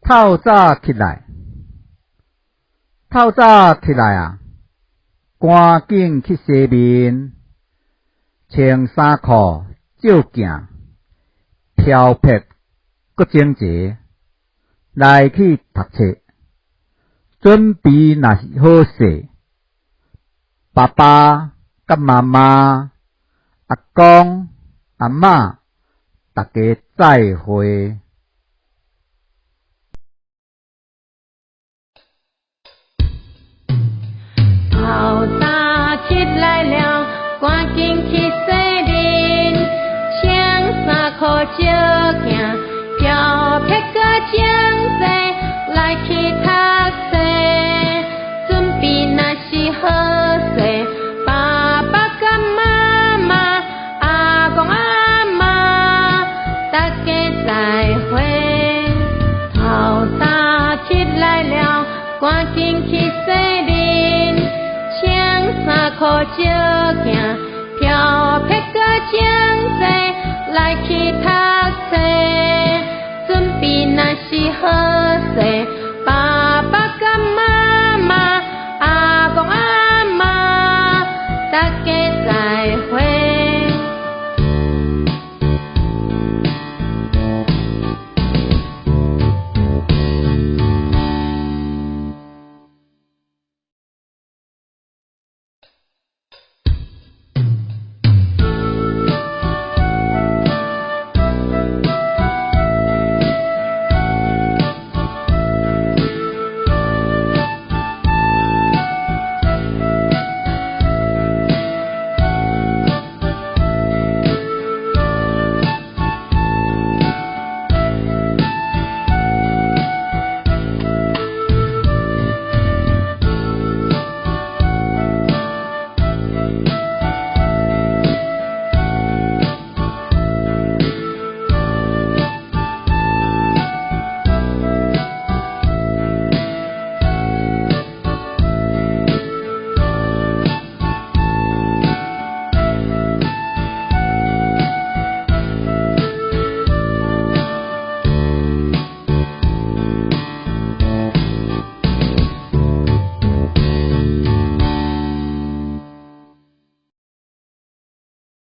透早起来啊，赶紧去洗面，穿衫裤照镜，漂泊搁整齐，来去读册，准备若是好势，爸爸甲妈妈、阿公、阿嬷，大家再会。透早起来了，赶紧去洗面，穿衫裤照镜，漂泊个整齐，来去读册，准备若是好势，爸爸甲妈妈、阿公阿嬷，大家再会。透早起来了，赶紧去洗面，穿衫裤照镜，漂泊个整齐，来去读